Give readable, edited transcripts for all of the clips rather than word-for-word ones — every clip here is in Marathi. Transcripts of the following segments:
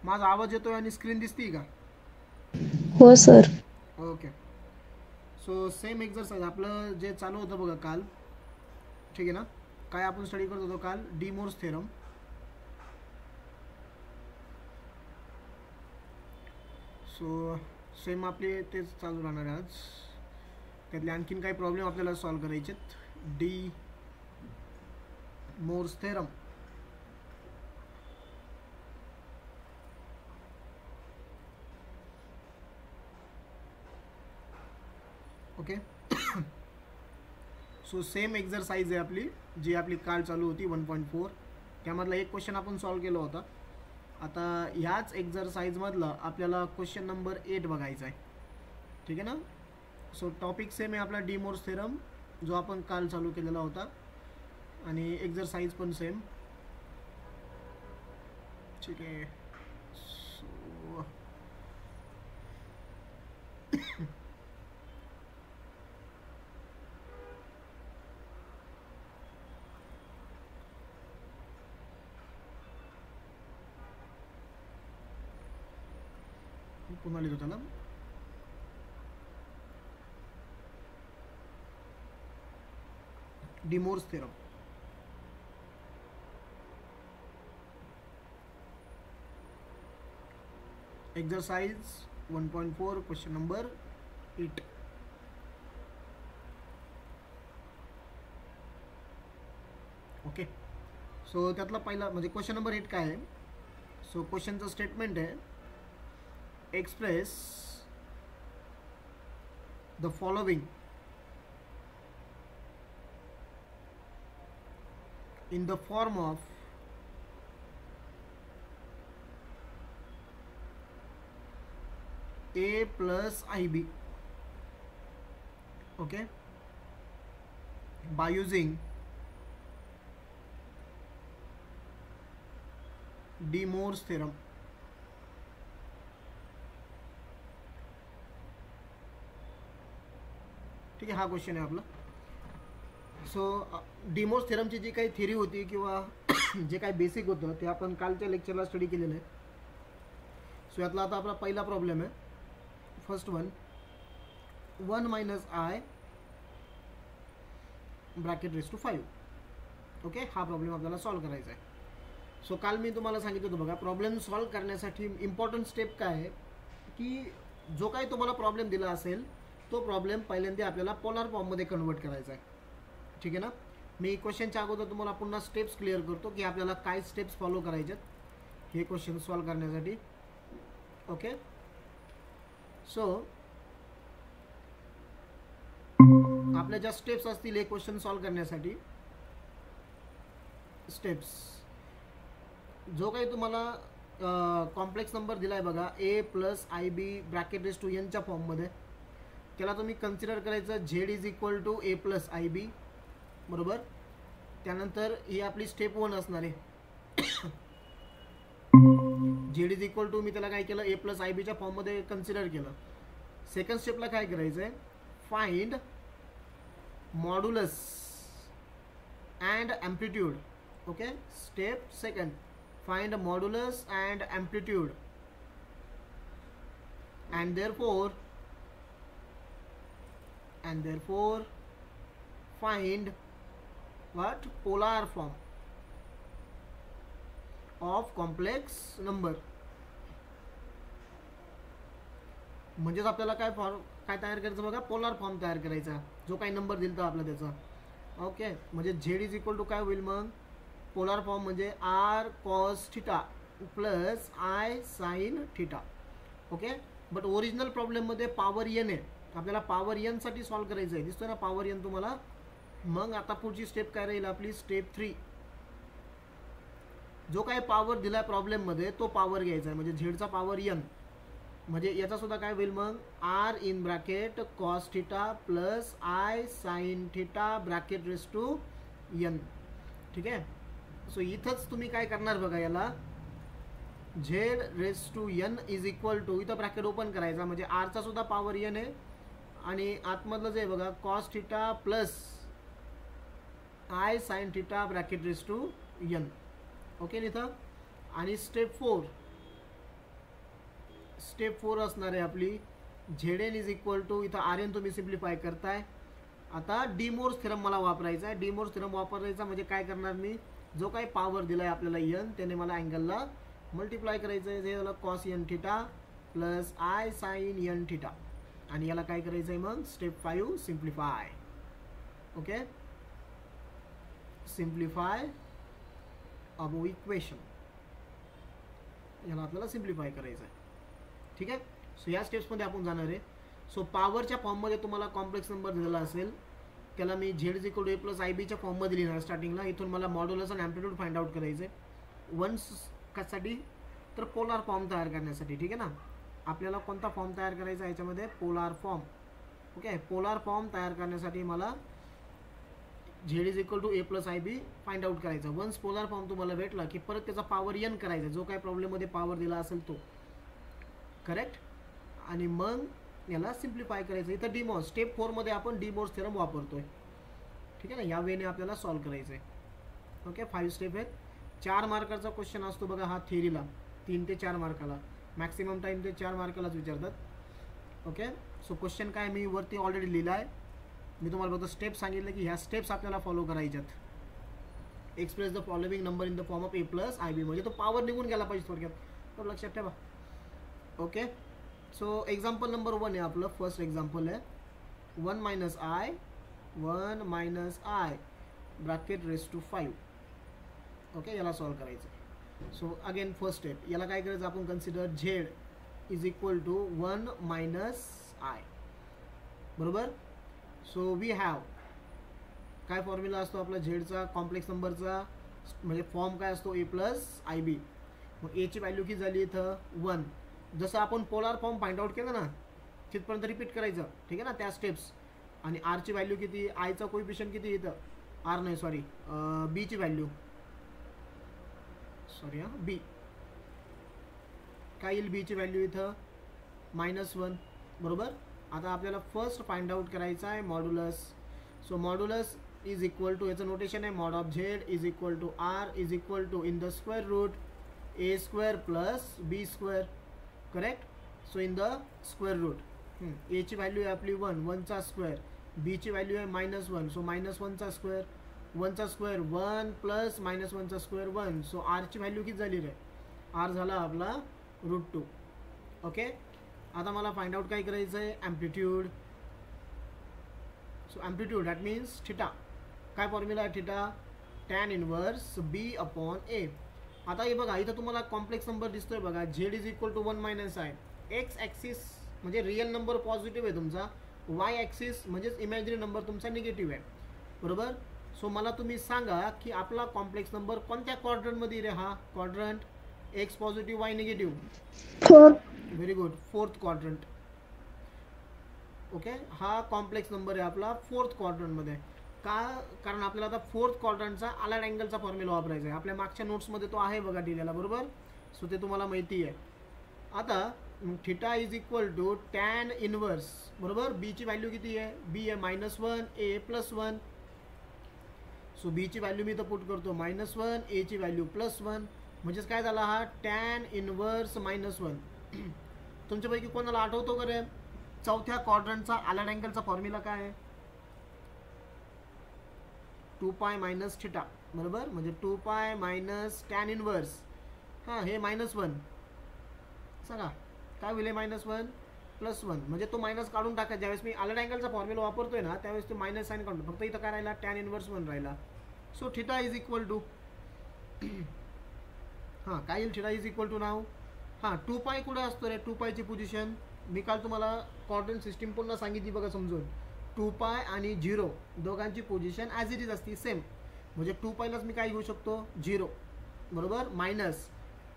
माझा आवाज येतोय आणि स्क्रीन दिसती का? हो sir. Okay. So same exercise आपलं जे चालू होतं बघा काल, ठीक आहे ना? काय आपण स्टडी करत होतो काल? De Moivre's theorem. So same आपले तेच चालू राहणार आहे आज. त्यातले आणखीन काही प्रॉब्लेम आपल्याला सॉल्व करायचे आहेत. De Moivre's theorem. Okay. So same exercise आहे आपली, जी आपली काल चालू होती 1.4. त्यामधला एक क्वेश्चन आपण सॉल्व केला होता. आता ह्याच एक्झरसाइजमधला आपल्याला क्वेश्चन नंबर 8 बघायचा आहे, ठीक आहे ना? सो टॉपिक सेम आहे आपला डी मोर्स थेरम, जो आपण काल चालू केलेला होता, आणि एक्झरसाइज पण सेम, ठीक आहे. सो पुन्हा लिहितो त्याला. De Moivre's theorem. Exercise 1.4 question number 8. Okay. So त्यातला पहिला म्हणजे क्वेश्चन नंबर 8 काय आहे? सो क्वेश्चनचं स्टेटमेंट आहे, express the following in the form of a plus ib, okay, by using De Moivre's theorem. ठीक आहे, हा क्वेश्चन आहे आपला. सो डी मोर्स थेरमची जी काही थिअरी होती किंवा जे काही बेसिक होतं ते आपण कालच्या लेक्चरला स्टडी केलेलं आहे. सो यातला आता आपला पहिला प्रॉब्लेम आहे, first one, 1 minus I bracket raise to 5. Okay, हा प्रॉब्लेम आपल्याला सॉल्व करायचा आहे. सो काल मी तुम्हाला सांगितलं होतं बघा, प्रॉब्लेम सॉल्व करण्यासाठी इम्पॉर्टंट स्टेप काय आहे की जो काही तुम्हाला प्रॉब्लेम दिला असेल तो प्रॉब्लेम पहिल्यांदा आपल्याला पोलार फॉर्ममध्ये कन्वर्ट करायचा आहे, ठीक आहे ना? मी क्वेश्चनच्या अगोदर तुम्हाला पुन्हा स्टेप्स क्लिअर करतो की आपल्याला काय स्टेप्स फॉलो करायचे हे क्वेश्चन सॉल्व करण्यासाठी. ओके. सो आपल्या ज्या स्टेप्स असतील हे क्वेश्चन सॉल्व करण्यासाठी, स्टेप्स, जो काही तुम्हाला कॉम्प्लेक्स नंबर दिला आहे बघा, A plus I B bracket raise to एनच्या फॉर्ममध्ये, त्याला तुम्ही कन्सिडर करायचं Z is equal to A plus I B, बरोबर. त्यानंतर ही आपली स्टेप 1 असणार आहे. झेड इज इक्वल टू मी त्याला काय केलं, ए प्लस आय बीच्या फॉर्ममध्ये कन्सिडर केलं. सेकंड स्टेपला काय करायचं आहे, find modulus and amplitude. Okay, step second, find modulus and amplitude, and therefore find what, polar form of complex number. म्हणजेच आपल्याला काय तयार करायचं बघा, पोलार फॉर्म तयार करायचा, जो काही नंबर दिलता आपला त्याचा. ओके, म्हणजे झेड इज इक्वल टू काय होईल मग, पोलार फॉर्म म्हणजे r cos theta plus i sine theta. Okay, but original प्रॉब्लेममध्ये पॉवर एन आहे, आपल्याला पॉवर एन साठी सॉल्व करायचं आहे, दिसतोय ना पॉवर एन तुम्हाला. मग आता पुढची स्टेप काय राहील आपली, स्टेप 3, जो काही पॉवर दिलाय प्रॉब्लेममध्ये तो पॉवर घ्यायचा आहे, म्हणजे झेडचा पॉवर एन, म्हणजे याचा सुद्धा काय होईल मग, r in bracket cos theta plus i sine theta bracket raise to n. ठीक आहे. सो इथंच तुम्ही काय करणार बघा, याला z raise to n is equal to, इथं ब्रॅकेट ओपन करायचा, म्हणजे आरचा सुद्धा पॉवर एन आहे आणि आतमधलं जे बघा cos theta plus i sine theta bracket raise to n. Okay इथं. आणि स्टेप 4, स्टेप 4 असणार आहे आपली. Z n is equal to, इथं आर एन तुम्ही सिम्प्लिफाय करताय. आता डी मोर्स थिरम मला वापरायचा आहे. डी मोर्स थिरम वापरायचा म्हणजे काय करणार मी, जो काही पॉवर दिलाय आपल्याला एन, त्याने मला अँगलला मल्टिप्लाय करायचं आहे. जे झालं cos n theta plus i sine n theta. आणि याला काय करायचं आहे मग, step 5 simplify. Okay, simplify above equation, याला आपल्याला सिम्प्लिफाय करायचं आहे. ठीक आहे. सो या स्टेप्समध्ये आपण जाणार आहे. सो पॉवरच्या फॉर्ममध्ये तुम्हाला कॉम्प्लेक्स नंबर दिलेला असेल, त्याला मी z is equal to A plus i बीच्या फॉर्ममध्ये लिहिणार स्टार्टिंगला. इथून मला मॉड्युलस आणि ॲम्प्लिट्यूड फाइंड आउट करायचं आहे. वन्स कशासाठी, तर पोलार फॉर्म तयार करण्यासाठी. ठीक आहे ना. आपल्याला कोणता फॉर्म तयार करायचा आहे याच्यामध्ये, polar form. Okay, polar form तयार करण्यासाठी मला z is equal to A plus I b find out करायचं. वन्स पोलार फॉर्म तुम्हाला भेटला की परत त्याचा पॉवर एन करायचा, जो काही प्रॉब्लेममध्ये पॉवर दिला असेल तो. करेक्ट. आणि मग याला सिम्प्लिफाय करायचं. इथं डिमॉर्स स्टेप 4 मध्ये आपण डिमॉर्स थेरम वापरतोय. ठीक आहे ना. या वेने आपल्याला सॉल्व्ह करायचं आहे. ओके, 5 स्टेप आहेत. 4 मार्काचा क्वेश्चन असतो बघा हा थिअरीला, 3 ते 4 मार्काला. मॅक्सिमम टाइम ते 4 मार्कालाच विचारतात. ओके, सो क्वेश्चन काय मी वरती ऑलरेडी लिहिला आहे. मी तुम्हाला फक्त स्टेप सांगितलं की ह्या स्टेप्स आपल्याला फॉलो करायच्यात. Express the following number in the form of a plus I b, म्हणजे तो पॉवर निघून गेला पाहिजे थोडक्यात. तर लक्षात ठेवा. ओके, सो एक्झाम्पल नंबर 1 आहे आपलं. फर्स्ट एक्झाम्पल आहे 1 minus I bracket raise to 5. Okay, याला सॉल्व करायचं. सो अगेन फर्स्ट स्टेप, याला काय करायचं आपण consider Z is equal to 1 minus I. बरोबर. सो वी हॅव, काय फॉर्म्युला असतो आपला झेडचा, कॉम्प्लेक्स नंबरचा म्हणजे फॉर्म काय असतो, ए प्लस आय बी. मग एची व्हॅल्यू किती झाली इथं 1. जसं आपण पोलार फॉर्म फाइंड आउट केलं ना, तिथपर्यंत रिपीट करायचं. ठीक आहे ना, त्या स्टेप्स. आणि आरची व्हॅल्यू किती, आयचा कोइफिशियंट किती इथं, आर नाही सॉरी बीची व्हॅल्यू, सॉरी हां बी. काय येईल बीची व्हॅल्यू इथं -1. बरोबर. आता आपल्याला फर्स्ट फाइंड आउट करायचं आहे modulus. So modulus is equal to, याचं नोटेशन आहे mod of z is equal to r is equal to in the square root a square plus b square. Correct. So in the square root, एची व्हॅल्यू आहे आपली 1, 1चा स्क्वेअर. बीची व्हॅल्यू आहे -1, सो -1चा स्क्वेअर. 1चा स्क्वेअर 1 प्लस -1चा स्क्वेअर 1. सो आरची व्हॅल्यू किती झाली रे, आर झाला आपला √2. ओके, आता मला फाइंड आउट काय करायचं आहे, amplitude. So amplitude that means theta. काय फॉर्म्युला आहे theta, tan inverse B upon A. आता हे बघा इथं तुम्हाला कॉम्प्लेक्स नंबर दिसतोय बघा, Z is equal to 1 minus I. X axis म्हणजे रिअल नंबर पॉझिटिव्ह आहे तुमचा, वाय ॲक्सिस म्हणजेच इमॅजिनरी नंबर तुमचा निगेटिव्ह आहे. बरोबर. सो मला तुम्ही सांगा की आपला कॉम्प्लेक्स नंबर कोणत्या क्वाड्रंटमध्ये रे, हा quadrant x positive Y negative. 4. Very good, 4th quadrant. Okay, हा कॉम्प्लेक्स नंबर आहे आपला 4th क्वाड्रंटमध्ये. का, कारण आपल्याला आता 4th क्वाड्रंटचा अलाइड अँगलचा फॉर्म्युला वापरायचा आहे. आपल्या मागच्या नोट्समध्ये तो आहे बघा दिलेला. बरोबर. सो ते तुम्हाला माहिती आहे. आता theta is equal to tan inverse. बरोबर. बीची व्हॅल्यू किती आहे, बी आहे -1, ए +1. सो बीची व्हॅल्यू मी इथं पुट करतो -1, एची व्हॅल्यू +1. म्हणजेच काय झाला हा टॅन इनवर्स -1. तुमच्यापैकी कोणाला आठवतो का रे, चौथ्या क्वाड्रंटचा अलाइड अँगलचा फॉर्म्युला काय आहे, 2π मायनस थिटा. बरोबर. म्हणजे 2π मायनस टॅन इनवर्स. हां, हे -1 सांगा काय होईल, -1 +1. म्हणजे तो मायनस काढून टाका. ज्यावेळेस मी अलाइड अँगलचा फॉर्म्युला वापरतोय ना, त्यावेळेस तो मायनस साईन काढून, फक्त इथं काय राहिला, टॅन इनवर्स 1 राहिला. So theta is equal to, हां काय येईल, थिटा इज इक्वल टू नाव, हां 2π कुठे असतो रे, 2πची पोझिशन मी काल तुम्हाला क्वाड्रंट सिस्टीम पुन्हा सांगितली बघा समजून. 2π आणि 0 दोघांची पोझिशन ॲज इट इज असती सेम. म्हणजे 2πलाच मी काय घेऊ शकतो 0. बरोबर. मायनस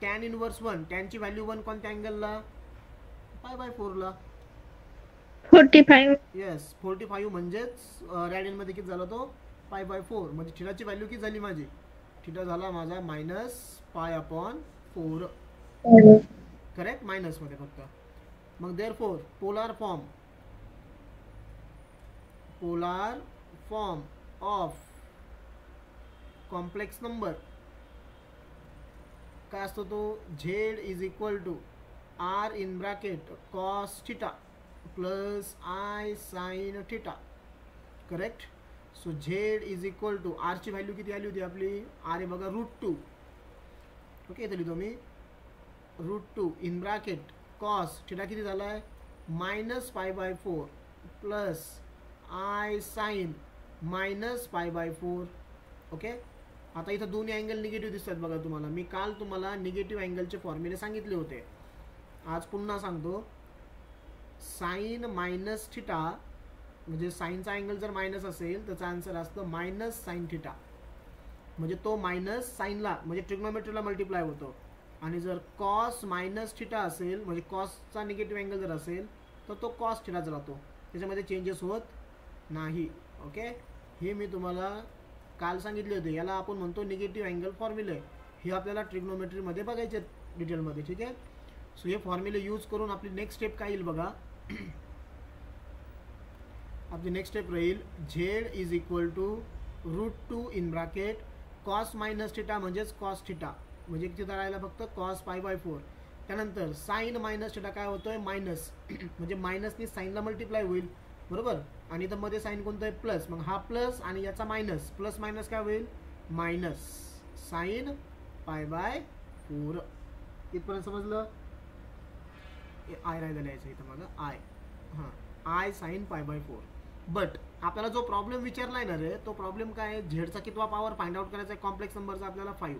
टॅन इनवर्स 1, टॅनची व्हॅल्यू 1 कोणत्या अँगलला, π/4ला. 45. येस 45 म्हणजेच रॅडियनमध्ये किती झाला तो π/4. म्हणजे थिटाची व्हॅल्यू किती झाली माझी, थिटा झाला माझा -π/4. करेक्ट, मायनसमध्ये फक्त. मग therefore polar form of complex number काय असतो तो, z is equal to r in bracket cos theta plus i sine theta. Correct. So z is equal to आरची व्हॅल्यू किती आली होती आपली, आर आहे बघा √2. ओके, इथं लिहितो मी √2 इन ब्रॅकेट कॉस थिटा किती झाला आहे -π/4 प्लस आय साइन -π/4. ओके, आता इथं दोन्ही अँगल निगेटिव्ह दिसतात बघा तुम्हाला. मी काल तुम्हाला निगेटिव्ह अँगलचे फॉर्म्युले सांगितले होते, आज पुन्हा सांगतो. साइन मायनस थिटा म्हणजे साईनचा अँगल जर मायनस असेल त्याचा आन्सर असतं मायनस साइन थिटा. म्हणजे तो मायनस साईनला म्हणजे ट्रिग्नोमेट्रीला मल्टिप्लाय होतो. आणि जर कॉस मायनस थिटा असेल म्हणजे कॉसचा निगेटिव्ह अँगल जर असेल तर तो कॉस थिटाच राहतो, त्याच्यामध्ये चेंजेस होत नाही. ओके, हे मी तुम्हाला काल सांगितले होते. याला आपण म्हणतो निगेटिव्ह अँगल फॉर्म्युले. हे आपल्याला ट्रिग्नोमेट्रीमध्ये बघायचे डिटेलमध्ये. ठीक आहे. सो हे फॉर्म्युले यूज करून आपली नेक्स्ट स्टेप काय येईल बघा. आपली नेक्स्ट स्टेप राहील Z is equal to √2 in bracket cos minus theta म्हणजेच कॉस थिटा म्हणजे तिथं राहिला फक्त कॉस π/4. त्यानंतर साइन मायनस थिटा काय होतोय मायनस म्हणजे मायनसनी साईनला मल्टिप्लाय होईल बरोबर. आणि इथं मध्ये साइन कोणतं आहे प्लस, मग हा प्लस आणि याचा मायनस, प्लस मायनस काय होईल मायनस साइन π/4. इथपर्यंत समजलं. आय राहिलं लिहायचं इथं माझं आय. हां, आय साइन π/4. बट आपल्याला जो प्रॉब्लेम विचारला आहे ना रे, तो प्रॉब्लेम काय आहे, झेडचा कितवा पॉवर फाइंड आउट करायचा आहे कॉम्प्लेक्स नंबरचा आपल्याला 5.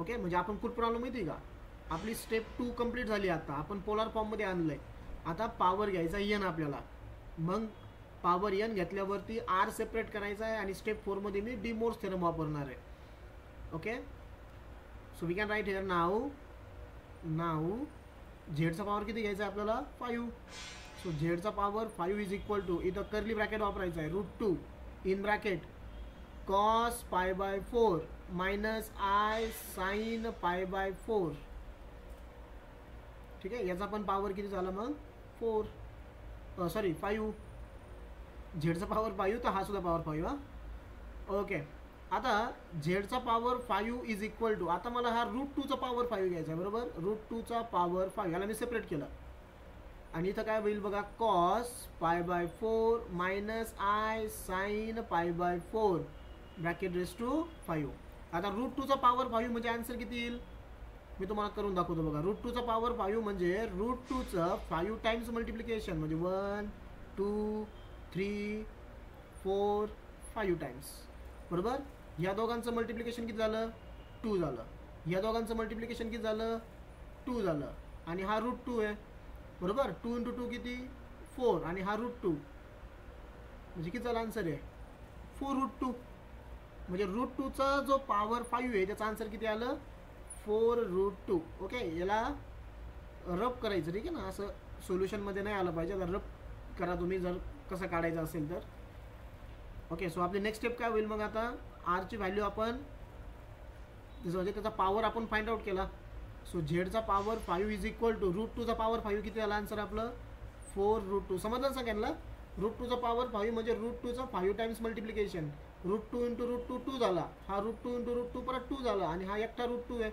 ओके, म्हणजे आपण कुठ प्रॉब्लेम माहिती का, आपली स्टेप 2 कंप्लीट झाली. आता आपण पोलार फॉर्ममध्ये आणलंय. आता पॉवर घ्यायचा एन आपल्याला. मग पॉवर एन घेतल्यावरती आर सेपरेट करायचा आहे आणि स्टेप 4 मध्ये मी डी मोर्स थेरम वापरणार आहे. Okay, so we can write here now झेडचा पॉवर किती घ्यायचा आहे आपल्याला 5. सो झेडचा पॉवर 5 इज इक्वल टू इथं कर्ली ब्रॅकेट वापरायचा आहे √2 in bracket cos π/4 minus i sine π/4. ठीक आहे, याचा पण पॉवर किती झाला मग 5. झेडचा पॉवर 5 तर हा सुद्धा पॉवर 5. हा ओके, आता झेडचा पॉवर 5 इज इक्वल टू आता मला हा √2चा पॉवर 5 घ्यायचा आहे बरोबर. √2चा पॉवर 5 याला मी सेपरेट केलं आणि इथं काय होईल बघा cos π/4 minus i sine π/4 bracket raise to 5. आता √2चा पॉवर 5 म्हणजे आन्सर किती येईल मी तुम्हाला करून दाखवतो बघा. √2चा पॉवर 5 म्हणजे √2चं 5 टाइम्स मल्टिप्लिकेशन म्हणजे 1 2 3 4 5 टाइम्स बरोबर. या दोघांचं मल्टिप्लिकेशन किती झालं 2 झालं. या दोघांचं मल्टिप्लिकेशन किती झालं 2 झालं. आणि हा √2 आहे बरोबर. 2 × 2 किती 4 आणि हा √2 म्हणजे किती झाला आन्सर आहे 4√2. म्हणजे √2चा जो पॉवर 5 आहे त्याचा आन्सर किती आलं 4√2. ओके, याला रब करायचं ठीक आहे ना, असं सोल्युशनमध्ये नाही आलं पाहिजे. तर रब करा तुम्ही जर कसं काढायचं असेल तर. ओके, सो आपली नेक्स्ट स्टेप काय होईल मग. आता आरची व्हॅल्यू आपण म्हणजे त्याचा पॉवर आपण फाइंड आउट केला. सो झेडचा पॉवर 5 इज इक्वल टू √2चा पॉवर 5 किती झाला आन्सर आपलं 4√2. समजलं सगळ्यांना. √2चा पॉवर 5 म्हणजे √2चा 5 टाइम्स मल्टिप्लिकेशन. √2 × √2 2 झाला. हा √2 × √2 परत 2 झाला आणि हा एकटा √2 आहे.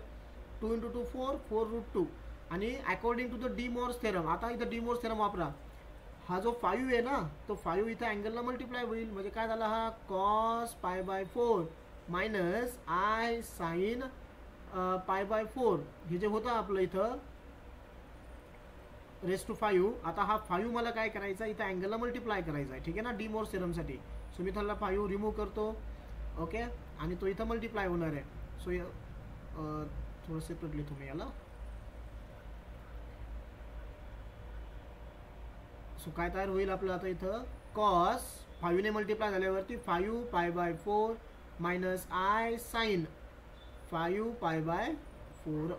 2 × 2 4 आणि according to the de Moivre's theorem. आता इथं डी मोर्स थेरम वापरा. हा जो 5 आहे ना तो 5 इथं अँगलला मल्टिप्लाय होईल म्हणजे काय झाला हा कॉस π/4 मायनस आय साइन π/4 हे जे होतं आपलं इथं रेस टू 5. आता हा 5 मला काय करायचा इथं अँगलला मल्टिप्लाय करायचा आहे ठीक आहे ना डी मोर्स थेरमसाठी. सो मी त्याला 5 रिमूव्ह करतो. ओके, आणि तो इथं मल्टिप्लाय होणार आहे. सो थोडं सेपरेटली तुम्ही याला. सो काय तयार होईल आपलं आता इथं कॉस 5 ने मल्टिप्लाय झाल्यावरती 5 π/4 मायनस आय साइन 5 π/4.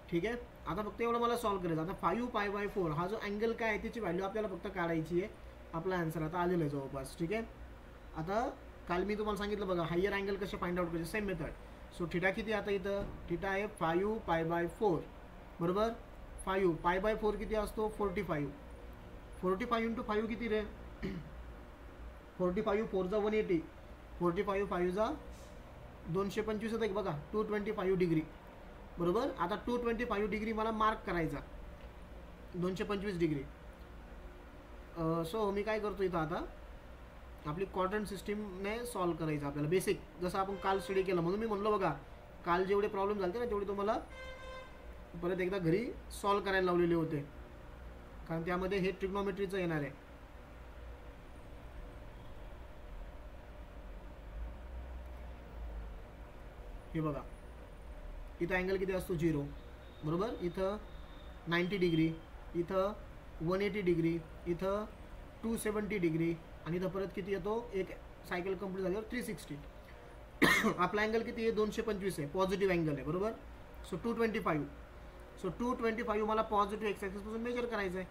ठीक आहे, आता फक्त एवढं मला सॉल्व करायचं. आता 5 π/4 हा जो अँगल काय आहे त्याची व्हॅल्यू आपल्याला फक्त काढायची आहे. आपला आन्सर आता आलेला आहे जवळपास. ठीक आहे, आता काल मी तुम्हाला सांगितलं बघा हायर अँगल कसे फाइंड आउट करायचे सेम मेथड. सो थिटा किती आता इथं थिटा आहे 5 π/4 बरोबर. 5 π/4 किती असतो 45. 45 × 5 किती रे 45 4 = 180. 45 5 = 225 होतं बघा 225 डिग्री बरोबर. आता 225 डिग्री मला मार्क करायचा, 225 डिग्री. सो मी काय करतो इथं, आता आपली क्वाड्रंट सिस्टीमने सॉल्व करायचं आपल्याला, बेसिक जसं आपण काल स्टडी केलं. म्हणून मी म्हणलो बघा, काल जेवढे प्रॉब्लेम झाले ना तेवढे तुम्हाला परत एकदा घरी सॉल्व करायला लावलेले होते, कारण त्यामध्ये हे ट्रिग्नोमेट्रीचं येणार आहे. हे बघा, इथं अँगल किती असतो 0, बरोबर. इथं 90 डिग्री, इथं 180 डिग्री, इथं 270 डिग्री, आणि इथं परत किती येतो, एक सायकल कंप्लीट झाल्यावर 360. आपला अँगल किती आहे, 225 आहे, पॉझिटिव्ह अँगल आहे, बरोबर. सो 225. सो 225 मला पॉझिटिव्ह एक्स ॲक्सिसपासून मेजर करायचं आहे.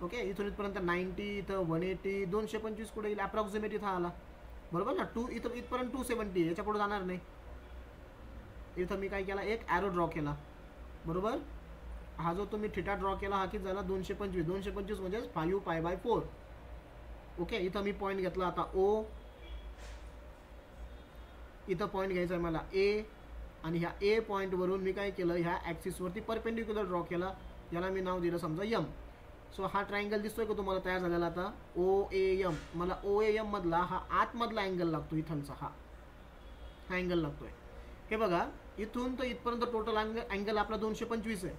ओके, इथून इथपर्यंत 90, इथं 180, 225 कुठे येईल, अप्रॉक्सिमेट इथं आला, बरोबर ना. इथं इथपर्यंत 270, याच्या पुढे जाणार नाही. इथं मी काय केला, एक ॲरो ड्रॉ केला, बरोबर. हा जो तुम्ही थिटा ड्रॉ केला हा किती झाला, 225. 225 म्हणजे 5π/4. ओके, इथं मी पॉईंट घेतला आता O, इथं पॉईंट घ्यायचा आहे मला A, आणि ह्या A पॉईंटवरून मी काय केलं, ह्या ॲक्सिसवरती परपेंडिक्युलर ड्रॉ केला, याला मी नाव दिलं समजा M. सो हा ट्रायंगल दिसतोय का तुम्हाला तयार झालेला आता, OAM. मला OAM मधला हा आतमधला अँगल लागतो, इथलचा हा अँगल लागतोय. हे बघा, इथून तर इथपर्यंत टोटल अँगल आपला 225 आहे.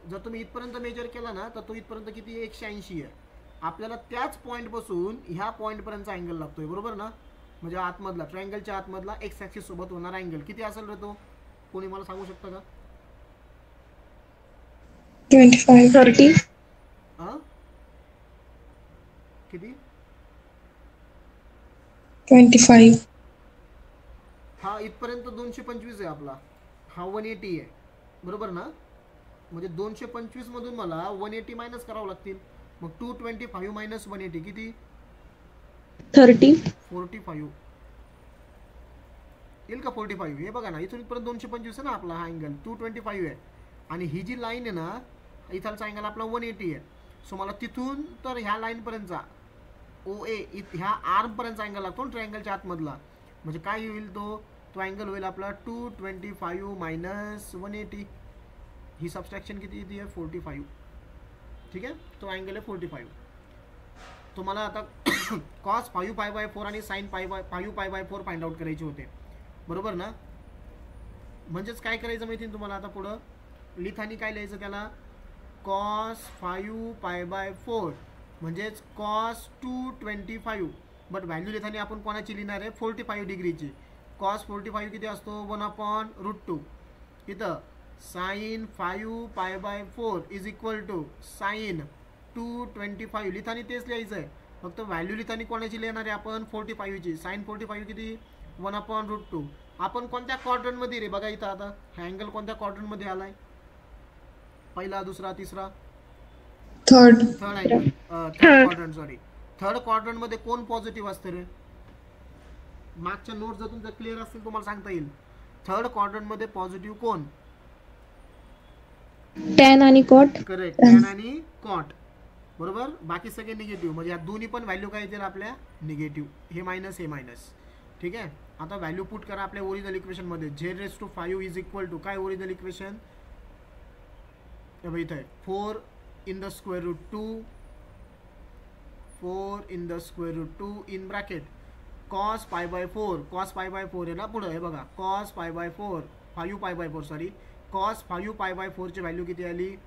जर तुम्ही इथपर्यंत मेजर केला ना तर तो इथपर्यंत किती आहे, 180 आहे. आपल्याला त्याच पॉईंटपासून ह्या पॉईंटपर्यंतचा अँगल लागतोय, बरोबर ना. म्हणजे आतमधला, ट्रायंगलच्या आतमधला एक्स ॲक्सिस सोबत होणारा अँगल किती असेल रे तो, कोणी मला सांगू शकतं का. 25, 30. किती, 25. हा इथपर्यंत 225 आहे आपला, हा 180 आहे, बरोबर ना. म्हणजे 225 मधून मला 180 मायनस करावं लागतील. मग 225 मायनस 180 किती, 30. 45 येईल का, 45. हे बघा ना, इथून इथपर्यंत 225 आहे ना आपला हा अँगल, 225 आहे. आणि ही जी लाईन आहे ना, इथलचा अँगल आपला 180 आहे. सो मला तिथून तर ह्या लाईनपर्यंतचा OA, ह्या आर्मपर्यंतचा अँगल लागतो ट्रायंगलच्या आतमधला. म्हणजे काय होईल, तो अँगल होईल आपला 225 मायनस 180. ही सबस्ट्रॅक्शन किती आहे, 45. ठीक आहे, तो अँगल आहे 45. तुम्हाला आता cos 5π/4 आणि sin 5π/4 फाइंड आउट करायचे होते, बरोबर ना. म्हणजेच काय करायचं माहिती तुम्हाला, आता पुढं लिथानी काय लिहायचं त्याला, cos 5π/4 म्हणजेच cos 225. बट व्हॅल्यू लिथानी आपण कोणाची लिहिणार आहे, 45 डिग्रीची. cos 45 किती असतो, 1/√2. इथं sin 5π/4 is equal to sin 225. लिथानी तेच लिहायचं आहे, फक्त व्हॅल्यू लिथानी कोणाची लिहिणार आहे आपण, 45ची. sin 45 किती, 1/√2. आपण कोणत्या क्वाड्रंटमध्ये रे, बघा इथं आता हा अँगल कोणत्या क्वाड्रंटमध्ये आलाय, पहिला, दुसरा, तिसरा, third angle, third quadrant. Sorry, third क्वाड्रंटमध्ये कोण पॉझिटिव्ह असतं रे. मागच्या नोट जर तुमच्या क्लिअर असतील तुम्हाला सांगता येईल, थर्ड क्वाड्रंटमध्ये पॉझिटिव्ह कोण, tan आणि cot. करेक्ट, टॅन आणि कॉट, बरोबर. बाकी सगळे निगेटिव्ह, म्हणजे या दोन्ही पण व्हॅल्यू काय येतील आपल्या, निगेटिव्ह. हे मायनस, हे मायनस. ठीक आहे, आता व्हॅल्यू पुट करा आपल्या ओरिजिनल इक्वेशनमध्ये. z⁵ इज इक्वल टू काय, ओरिजिनल इक्वेशन इथं आहे, 4 in the square root 2, 4 in the square root 2 in bracket cos π/4. cos π/4 आहे ना पुढं, हे बघा, cos π/4, 5π/4 सॉरी, cos 5π/4 ची व्हॅल्यू किती आली,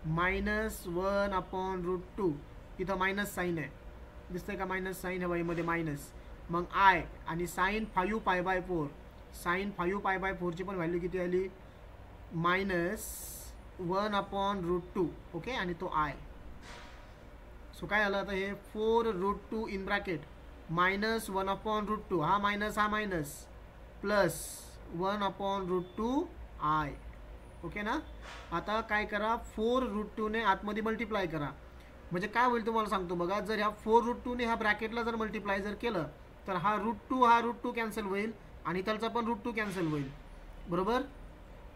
-1/√2. इथं मायनस साईन आहे, दिसतंय का, मायनस साईन आहे मध्ये मायनस. मग I आणि sin 5π/4, sin 5π/4 ची पण व्हॅल्यू किती आली, -1/√2. ओके, आणि तो I. सो काय झालं आता, हे 4√2 इन ब्रॅकेट -1/√2, हा मायनस प्लस 1/√2 I. ओके ना. आता काय करा, 4√2 ने आतमध्ये मल्टिप्लाय करा. म्हणजे काय होईल तुम्हाला सांगतो बघा, जर ह्या 4√2 ने ह्या ब्रॅकेटला जर मल्टिप्लाय जर केलं तर हा √2 कॅन्सल होईल आणि त्याचा पण √2 कॅन्सल होईल, बरोबर.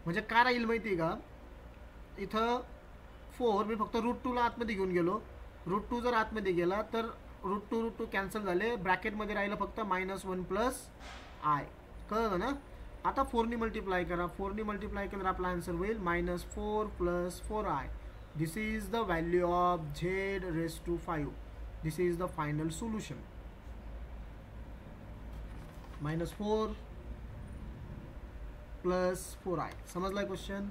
म्हणजे काय राहील माहिती का, इथं 4 मी फक्त √2 ला आतमध्ये घेऊन गेलो. √2 जर आतमध्ये गेला तर √2 कॅन्सल झाले, ब्रॅकेटमध्ये राहिलं फक्त -1 प्लस I. कळलं ना. आता 4 मल्टिप्लाय करा, 4 मल्टिप्लाय केल्यावर आपला आन्सर होईल -4 + 4i. This is the value of z⁵. This is the final solution. -4 + 4i. समजलाय क्वेश्चन?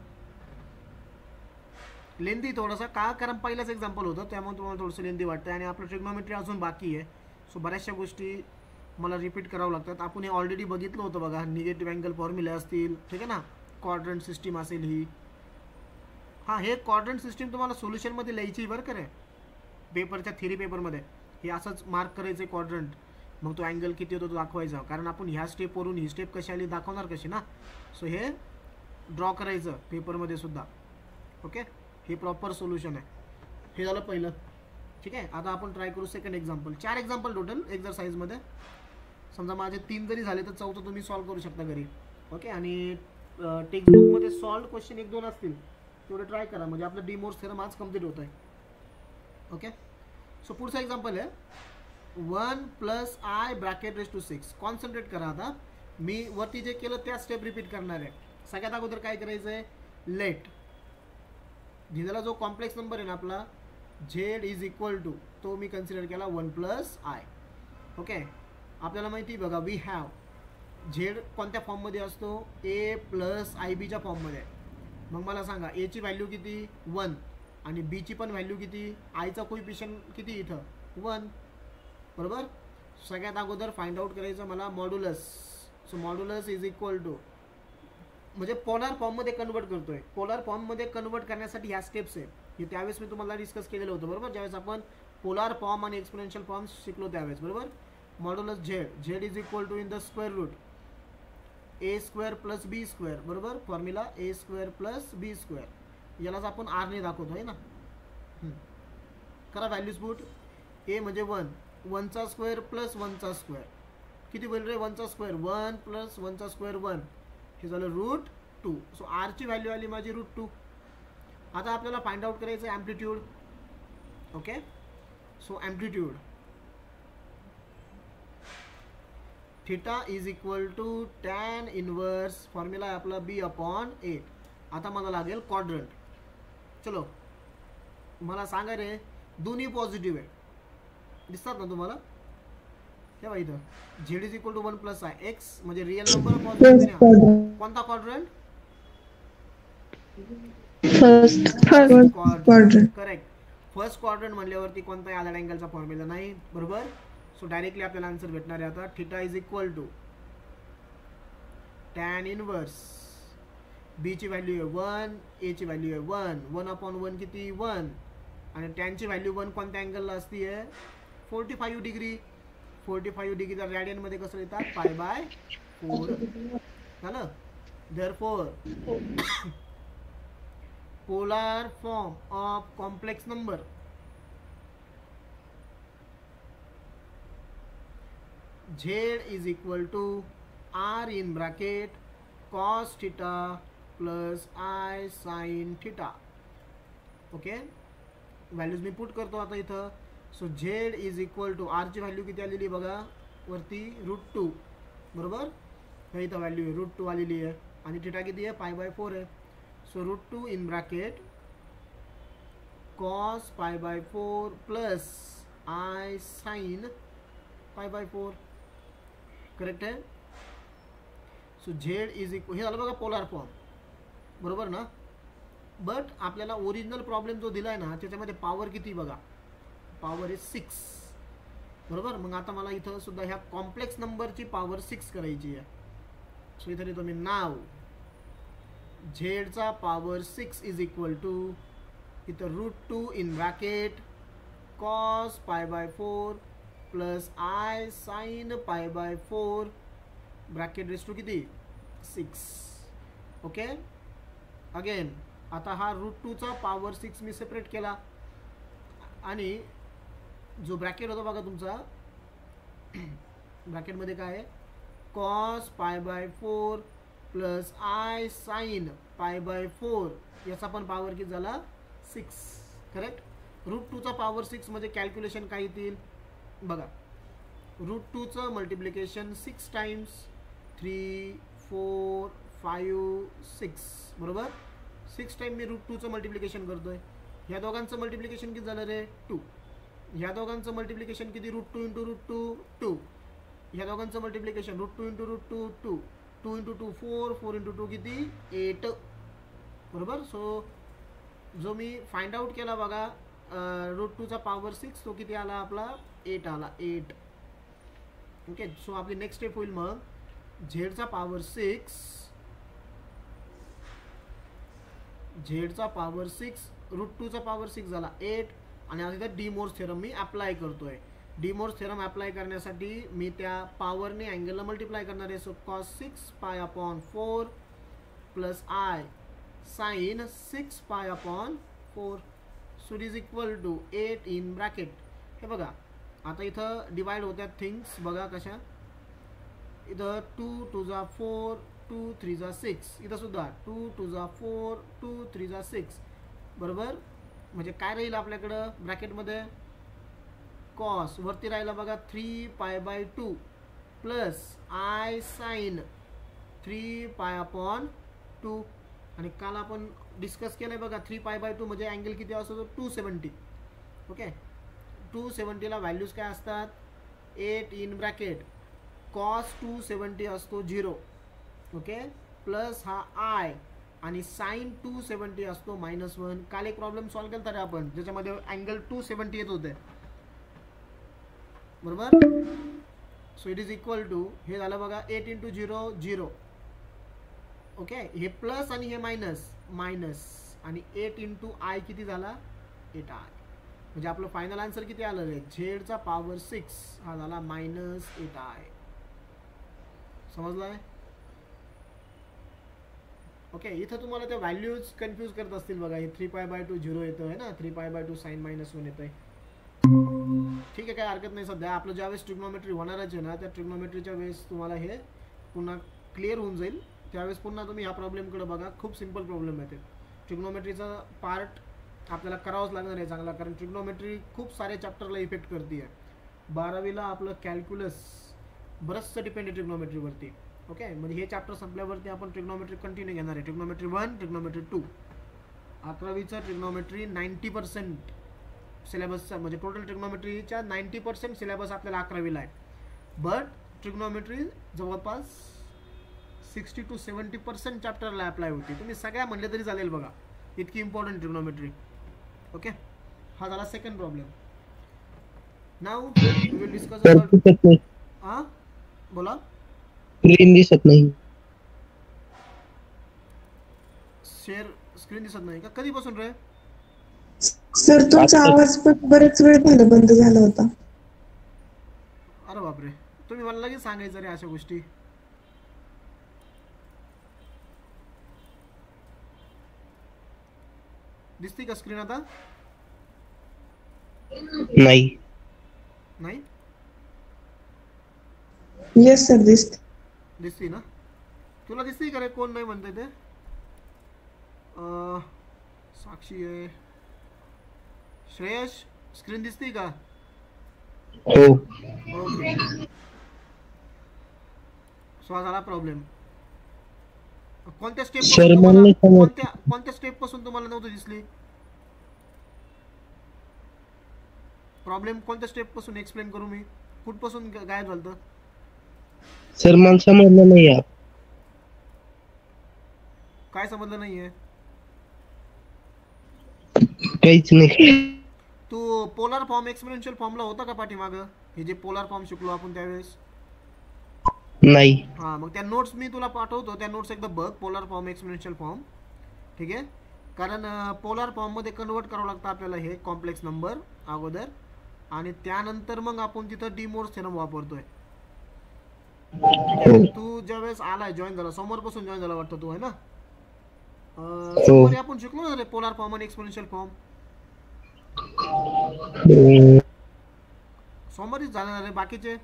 लेंदी थोडासा का, कारण पहिलाच एक्झाम्पल होतं त्यामुळे तुम्हाला थोडंसं लेंदी वाटतं आणि आपलं ट्रिग्नोमेट्री अजून बाकी आहे. सो बऱ्याचशा गोष्टी मला रिपीट करावं लागतात. आपण हे ऑलरेडी बघितलं होतं बघा, निगेटिव्ह अँगल फॉर्म्युले असतील, ठीक आहे ना, क्वाड्रंट सिस्टीम असेल ही. हां, हे क्वाड्रंट सिस्टीम तुम्हाला सोल्युशनमध्ये लिहायची बरं का रे, पेपरच्या थेरी पेपरमध्ये. हे असंच मार्क करायचं क्वाड्रंट, मग तो अँगल किती होतो तो दाखवायचा, कारण आपण ह्या स्टेपवरून ही स्टेप कशी आली दाखवणार कशी ना. सो हे ड्रॉ करायचं पेपरमध्ये सुद्धा. ओके, हे प्रॉपर सोल्युशन आहे. हे झालं पहिलं, ठीक आहे. आता आपण ट्राय करू सेकंड एक्झाम्पल. 4 एक्झाम्पल टोटल एक्झरसाइजमध्ये. समजा माझे 3 जरी झाले तर 4थं तुम्ही सॉल्व करू शकता घरी. ओके, आणि टेक्स्टबुकमध्ये सॉल्व क्वेश्चन 1-2 असतील तेवढे ट्राय करा, म्हणजे आपलं डी मोर्स थेरम आज कम्प्लीट होत आहे. ओके, सो पुढचा एक्झाम्पल आहे 1 + i ब्रॅकेट ⁶. कॉन्सन्ट्रेट करा. आता मी वरती जे केलं त्या स्टेप रिपीट करणार आहे. सगळ्यात अगोदर काय करायचं आहे, लेट दिलेला जो कॉम्प्लेक्स नंबर आहे ना आपला z तो मी कन्सिडर केला 1 + i. ओके, आपल्याला माहिती बघा, वी हॅव झेड कोणत्या फॉर्ममध्ये असतो, a + ib फॉर्ममध्ये. मग मला सांगा a ची व्हॅल्यू किती 1 आणि b ची पण व्हॅल्यू किती, i चा कोइफिशियंट किती इथं 1, बरोबर. सगळ्यात अगोदर फाइंड आउट करायचं मला मॉड्युलस. सो मॉड्युलस म्हणजे पोलार फॉर्ममध्ये कन्वर्ट करतोय. पोलार फॉर्ममध्ये कन्वर्ट करण्यासाठी ह्या स्टेप्स आहे. हे त्यावेळेस मी तुम्हाला डिस्कस केलेलं होतं, बरोबर, ज्यावेळेस आपण पोलार फॉर्म आणि एक्सपोनेन्शियल फॉर्म शिकलो त्यावेळेस, बरोबर. Modulus z in the square root a² + b², बरोबर. Formula a² + b². यालाच आपण r ने दाखवतो आहे ना. करा व्हॅल्यूज पुट. a म्हणजे 1 + 1² किती होईल रे, 1², 1 + 1² 1, हे झालं √2. सो r ची व्हॅल्यू आली माझी √2. आता आपल्याला फाइंड आउट करायचं आहे amplitude. Okay, so amplitude theta = tan inverse, formula आहे आपला b/8. आता मला लागेल क्वाड्रंट. चलो मला सांगा रे, दोन्ही पॉझिटिव्ह आहे, दिसतात ना तुम्हाला. तेव्हा इथं z = 1 + i, x म्हणजे रिअल नंबर पॉझिटिव्ह आहे. कोणता quadrant, first quadrant. Correct. First quadrant म्हणल्यावरती कोणताही आधा अँगलचा फॉर्म्युला नाही, बरोबर. सो डायरेक्टली आपल्याला आन्सर भेटणार आहे आता. थीटा = tan इनवर्स, b ची व्हॅल्यू आहे 1, a ची व्हॅल्यू आहे 1, 1/1 किती 1, आणि tan ची व्हॅल्यू 1 कोणत्या अँगलला असती आहे 45 डिग्री. 45 डिग्रीचा रॅडियनमध्ये कसं लिहितात, π/4 झालं. Therefore polar form of complex number z = r in bracket cos theta plus I sin theta. Okay, values me put करतो आता इथं. सो z = r ची व्हॅल्यू किती आलेली बघा वरती √2, बरोबर. हे इथं व्हॅल्यू आहे √2 आलेली आहे, आणि थिटा किती आहे π/4 आहे. So √2 in bracket cos π/4 plus I sin π/4, correct आहे. सो z हे झालं बघा पोलार फॉर्म, बरोबर ना. बट आपल्याला ओरिजिनल प्रॉब्लेम जो दिला आहे ना त्याच्यामध्ये पॉवर किती बघा, पॉवर आहे 6, बरोबर. मग आता मला इथं सुद्धा ह्या कॉम्प्लेक्स नंबरची पॉवर 6 करायची आहे. सो इथं लिहितो मी नाव z चा पॉवर 6 = इथं √2 in bracket cos π/4 plus I sin π/4 bracket raise to किती 6. ओके, अगेन आता हा √2 चा पॉवर 6 मी सेपरेट केला, आणि जो ब्रॅकेट होता बघा तुमचा, ब्रॅकेटमध्ये काय आहे cos π/4 प्लस I sin π/4, याचा पण पॉवर किती झाला 6, करेक्ट. √2 चा पॉवर 6 म्हणजे कॅल्क्युलेशन काय येतील बघा. √2 चं मल्टिप्लिकेशन 6 टाइम्स 3 4 5 6 बरोबर. 6 टाइम मी √2चं मल्टिप्लिकेशन करतोय. ह्या दोघांचं मल्टिप्लिकेशन किती झालं रे 2. ह्या दोघांचं मल्टिप्लिकेशन किती √2 इंटू √2 2. ह्या दोघांचं मल्टिप्लिकेशन √2 इंटू √2 2 2 इंटू 2 4 4 इंटू 2 किती 8 बरोबर. सो जो मी फाइंड आउट केला बघा √2चा पॉवर 6 तो किती आला आपला 8 आला 8. ओके. सो आपली नेक्स्ट स्टेप होईल मग झेडचा पॉवर 6 √2चा पॉवर 6 झाला 8 आणि आता इथं डी मोर्स थेरम मी अप्लाय करतोय. डी मोर्स थेरम अप्लाय करण्यासाठी मी त्या पॉवरने अँगलला मल्टिप्लाय करणार आहे. So cos 6 pi upon 4 plus i sine 6 pi upon 4 so it is equal to 8 in bracket. हे बघा आता इथं डिवाइड होत्यात थिंग्स बघा कशा. इथं 2 2 जा 4 2 3 जा 6. इथं सुद्धा 2 2 जा 4 2 3 जा 6 बरोबर. म्हणजे काय राहील आपल्याकडं ब्रॅकेटमध्ये कॉस वरती राहिला बघा 3 pi by 2 plus i sign 3 pi upon 2. आणि काल आपण डिस्कस केलंय बघा 3 पाय बाय 2 म्हणजे अँगल किती असतो 270. ओके. 270ला व्हॅल्यूज काय असतात 8 इन ब्रॅकेट कॉस 270 असतो 0. ओके. प्लस हा आय आणि साइन 270 असतो -1. काल एक प्रॉब्लेम सॉल्व्ह केला रे आपण ज्याच्यामध्ये अँगल 270 येत होते बरोबर. So it is equal to हे झालं बघा 8 इंटू 0 0. ओके. हे प्लस आणि हे मायनस आणि 8 इंटू आय किती झाला 8 आय. म्हणजे आपलं फायनल आन्सर किती आलं रे झेडचा पॉवर 6 हा झाला -8 आय. समजलाय. ओके. इथं तुम्हाला त्या व्हॅल्यूज कन्फ्यूज करत असतील बघा. हे 3 पाय बाय 2 0 येतं आहे ना 3 पाय बाय 2 साइन -1 येतं आहे. ठीक आहे काय हरकत नाही. सध्या आपलं ज्यावेळेस ट्रिग्नोमेट्री होणारच आहे ना त्या ट्रिग्नोमेट्रीच्या वेळेस तुम्हाला हे पुन्हा क्लिअर होऊन जाईल. त्यावेळेस पुन्हा तुम्ही ह्या प्रॉब्लेमकडे बघा. खूप सिंपल प्रॉब्लेम आहे ते. ट्रिग्नोमेट्रीचा पार्ट आपल्याला करावंच लागणार आहे चांगला कारण ट्रिग्नोमेट्री खूप सारे चॅप्टरला इफेक्ट करते आहे. 12वीला आपलं कॅल्क्युलस बरंचसं डिपेंड आहे ट्रिग्नोमेट्रीवरती. ओके. म्हणजे हे चॅप्टर संपल्यावरती आपण ट्रिग्नोमेट्री कंटिन्यू घेणार आहे. Trigonometry 1 trigonometry 2. 11वीचं ट्रिग्नोमेट्री 90% सिलेबसचा म्हणजे टोटल ट्रिग्नोमेट्रीच्या 90% सिलेबस आपल्याला 11वीला आहे. बट ट्रिग्नोमेट्री जवळपास 60 to 70% चॅप्टरला अप्लाय होती. तुम्ही सगळ्या म्हणले तरी चालेल बघा इतकी इम्पॉर्टंट ट्रिग्नोमेट्री. ओके. हा झाला second problem. Now we will discuss about हां बोला. स्क्रीन दिसत नाही. शेअर स्क्रीन दिसत नाही का कधीपासून रे सर तुमचा आवाज पण बरेच वेळ झाला बंद झाला होता. अरे बापरे. तुम्ही मला लगेच सांगायचं रे अशा गोष्टी. दिसते का स्क्रीन आता नाही. नाही येस सर दिसते ना. तुला दिसते का रे कोण नाही म्हणते ते साक्षी आहे श्रेयश स्क्रीन दिसते का हो. ओके. सो हा झाला प्रॉब्लेम. कोणत्या स्टेप कोणत्या स्टेप पासून तुम्हाला नव्हतं दिसली प्रॉब्लेम. कोणत्या स्टेप पासून एक्सप्लेन करू मी कुठपासून गायब झालं सर मला समजलं नाही. काय समजलं नाहीये काहीच नाही. तू पोलार फॉर्म एक्सपोनेन्शियल फॉर्मला होता का पाठीमागं हे जे पोलार फॉर्म शिकलो आपण त्यावेळेस नाही. हां मग त्या नोट्स मी तुला पाठवतो. त्या नोट्स एकदा बघ पोलार फॉर्म एक्सपोनेन्शियल फॉर्म. ठीक आहे. कारण पोलार फॉर्ममध्ये कन्वर्ट करावं लागतं आपल्याला हे कॉम्प्लेक्स नंबर अगोदर आणि त्यानंतर मग आपण तिथं डी मोर्स थेरम वापरतोय. ठीक आहे. तू ज्यावेळेस आलाय जॉईन झाला सोमवारपासून जॉईन झाला वाटतं तू आहे ना. सोमवारी आपण शिकलो ना रे पोलार फॉर्म आणि एक्सपोनेन्शियल फॉर्म. सोमवारीच झालं ना रे. बाकीचे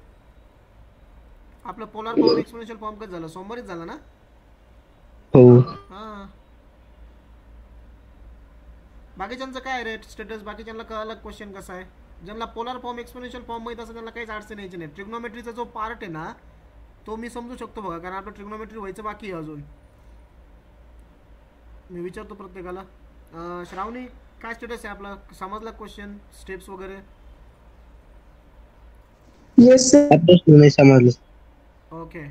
आपलं पोलार फॉर्म एक्सपोनेन्शियल फॉर्म कसं झालं सोमवारीच झालं ना. हां बाकीच्यांचं काय रे स्टेटस बाकीच्यांना कळालं क्वेश्चन कसा आहे. ज्यांना पोलार फॉर्म एक्सपोनेन्शियल फॉर्म माहित असं त्यांना काहीच अडचण यायची नाही. ट्रिग्नोमेट्रीचा जो पार्ट आहे ना तो मी समजू शकतो बघा, कारण आपलं ट्रिग्नोमेट्री व्हायचं बाकी आहे अजून. मी विचारतो प्रत्येकाला. श्रावणी काय स्टेटस आहे आपला, समजला क्वेश्चन स्टेप्स वगैरे? Yes sir. नाही समजलं. ओके.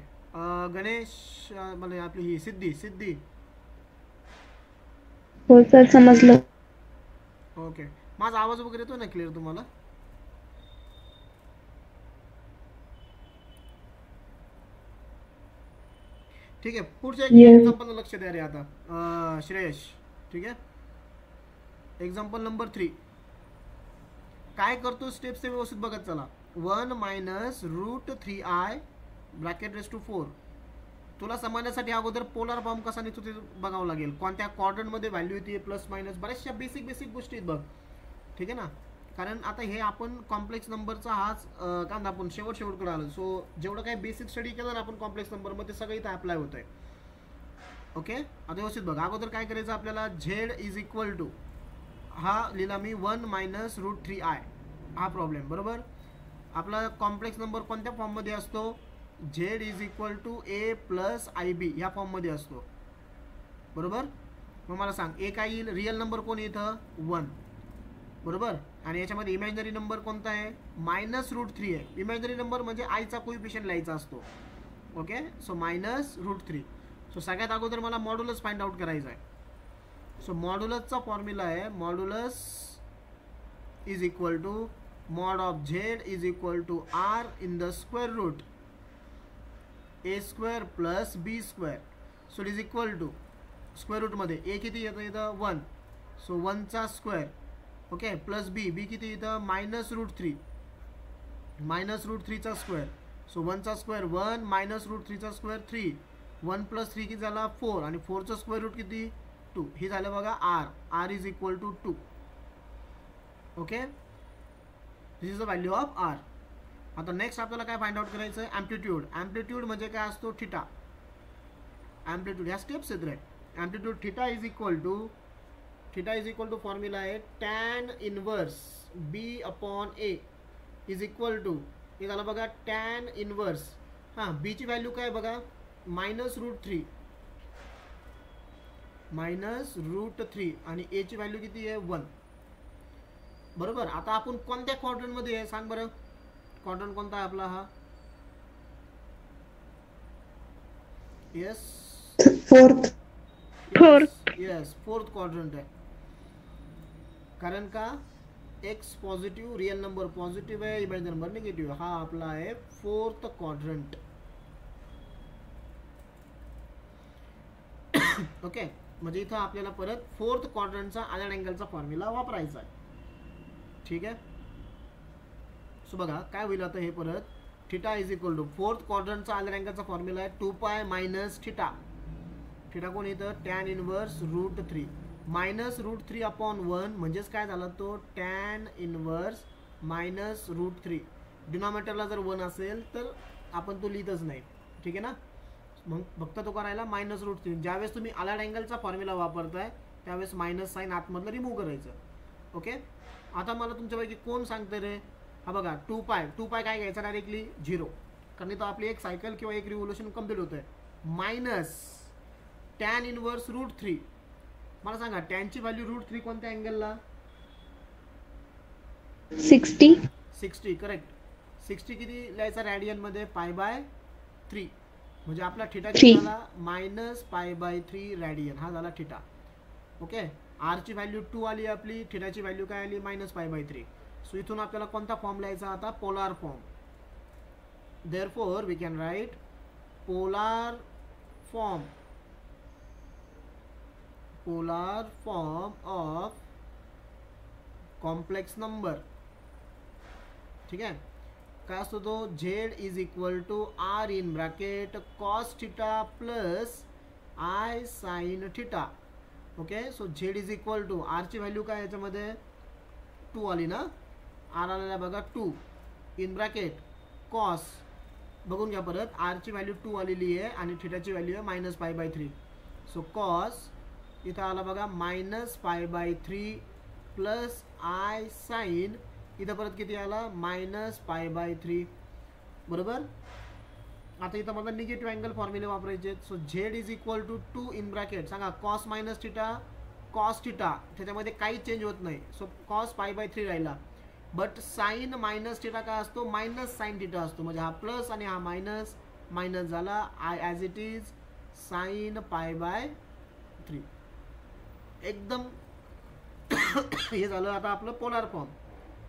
गणेश, मला आपली ही सिद्धी. हो सर समजलं. ओके. माझा आवाज वगैरे येतो ना क्लिअर तुम्हाला? ठीक आहे. पुढच्या Yes. एक्झाम्पल लक्ष द्या रे आता. श्रेयश, ठीक आहे. Example number 3. काय करतो स्टेप्स ते व्यवस्थित बघत चला. 1 minus root 3i bracket raise to 4. तुला समजण्यासाठी अगोदर पोलार फॉर्म कसा निघतो ते बघावं लागेल. कोणत्या क्वाड्रंटमध्ये व्हॅल्यू येते, प्लस मायनस, बऱ्याचशा बेसिक गोष्टी आहेत बघ. ठीक आहे ना. कारण आता हे आपण कॉम्प्लेक्स नंबरचा हाच काय आपण शेवटकडे आलो. सो जेवढं काही बेसिक स्टडी केलं ना आपण कॉम्प्लेक्स नंबरमध्ये सगळं इथं अप्लाय होत आहे. ओके. आता व्यवस्थित बघ. अगोदर काय करायचं आपल्याला, झेड इज इक्वल टू, हा लिहिला मी 1 मायनस रूट 3i, हा प्रॉब्लेम बरोबर. आपला कॉम्प्लेक्स नंबर कोणत्या फॉर्ममध्ये असतो, Z is equal to A plus I B ह्या फॉर्ममध्ये असतो बरोबर. मग मला सांग ए काय येईल, रिअल नंबर कोण येतं 1 बरोबर. आणि याच्यामध्ये इमॅजिनरी नंबर कोणता आहे, मायनस रूट 3 आहे. इमॅजिनरी नंबर म्हणजे आयचा कोइफिशियंट लिहायचा असतो. Okay. So minus root 3. So सगळ्यात अगोदर मला मॉड्युलस फाइंड आउट करायचा आहे. सो मॉड्युलसचा फॉर्म्युला आहे, modulus is equal to mod of z is equal to r in the square root a square plus b square. So it is equal to square रूटमध्ये ए किती येतं इथं 1, सो 1चा स्क्वेअर. ओके. प्लस बी किती इथं मायनस रूट 3, मायनस रूट 3चा स्क्वेअर. सो 1चा स्क्वेअर 1, मायनस रूट 3चा स्क्वेअर 3, 1 प्लस 3 किती झाला 4, आणि 4चा स्क्वेअर रूट किती 2. ही झालं बघा R is equal to 2. Okay. This is the value of R. आता नेक्स्ट आपल्याला काय फाइंड आउट करायचं आहे, ॲम्प्लिट्यूड. ॲम्प्लिट्यूड म्हणजे काय असतो, थिटा. ॲम्प्लिट्यूड ह्या स्टेप्स आहेत रे. Amplitude theta is equal to formula आहे tan inverse B upon a is equal to, हे झालं बघा टॅन इनवर्स. हां, बीची व्हॅल्यू काय बघा, मायनस रूट 3 आणि एची व्हॅल्यू किती आहे 1 बरोबर. आता आपण कोणत्या क्वाड्रंटमध्ये आहे सांग बरं, क्वाड्रंट कोणता आहे आपला, हा येस फोर्थ क्वाड्रंट आहे. कारण का, x positive, real number positive आहे, इमॅजिनरी नंबर निगेटिव्ह. हा आपला आहे फोर्थ क्वाड्रंट. ओके. म्हणजे इथं आपल्याला परत फोर्थ क्वाड्रंटचा आयलँड अँगलचा फॉर्म्युला वापरायचा आहे. ठीक आहे. सो बघा काय होईल आता, हे परत theta is equal to fourth क्वाड्रंटचा आयलँड अँगलचा फॉर्म्युला आहे 2π मायनस थिटा. थिटा कोण येतं, tan inverse root 3 minus root 3 upon 1, म्हणजेच काय झाला तो टॅन इनवर्स मायनस रूट 3. डिनॉमिनेटरला जर 1 असेल तर आपण तो लिहितच नाही. ठीक आहे ना. मग फक्त तो करायला मायनस रूट 3. ज्यावेळेस तुम्ही आयलँड अँगलचा फॉर्म्युला वापरताय त्यावेळेस मायनस साईन आतमधलं रिमूव्ह करायचं. ओके. आता मला तुमच्यापैकी कोण सांगतं रे, हा बघा 2π काय घ्यायचा डायरेक्टली 0, कारण इथं आपली एक सायकल किंवा एक रिव्होल्युशन कम्प्लीट होत आहे. Minus tan inverse root 3. मला सांगा टॅनची व्हॅल्यू रूट 3 कोणत्या अँगलला, 60 करेक्ट. 60 किती लिहायचा रॅडियनमध्ये, π/3. म्हणजे आपला थिटा किती झाला, मायनस π/3 रॅडियन. हा झाला थिटा. ओके. आरची व्हॅल्यू 2 आली आपली, थिटाची व्हॅल्यू काय आली मायनस π/3. सो इथून आपल्याला कोणता फॉर्म लिहायचा आता, polar form. Therefore we can write polar form of complex number. ठीक आहे. काय असतो तो, z is equal to r in bracket cos theta plus i sine theta. Okay. So z is equal to, आरची व्हॅल्यू काय याच्यामध्ये 2 आली ना, आर आलेला बघा 2 इन ब्रॅकेट कॉस, बघून घ्या परत, आरची व्हॅल्यू 2 आलेली आहे आणि थिटाची व्हॅल्यू आहे मायनस π/3. सो कॉस इथं आला बघा मायनस π/3 प्लस आय साइन, इथं परत किती आला मायनस π/3 बरोबर. आता इथं मला निगेटिव्ह अँगल फॉर्म्युले वापरायचे. So z is equal to 2 in bracket सांगा cos minus theta cos theta, त्याच्यामध्ये काही चेंज होत नाही. सो कॉस π/3 राहिला. बट साईन मायनस थिटा काय असतो, मायनस साईन थिटा असतो. म्हणजे हा प्लस आणि हा मायनस, मायनस झाला. I as it is sine π/3. एकदम हे झालं आता आपलं पोलार फॉर्म,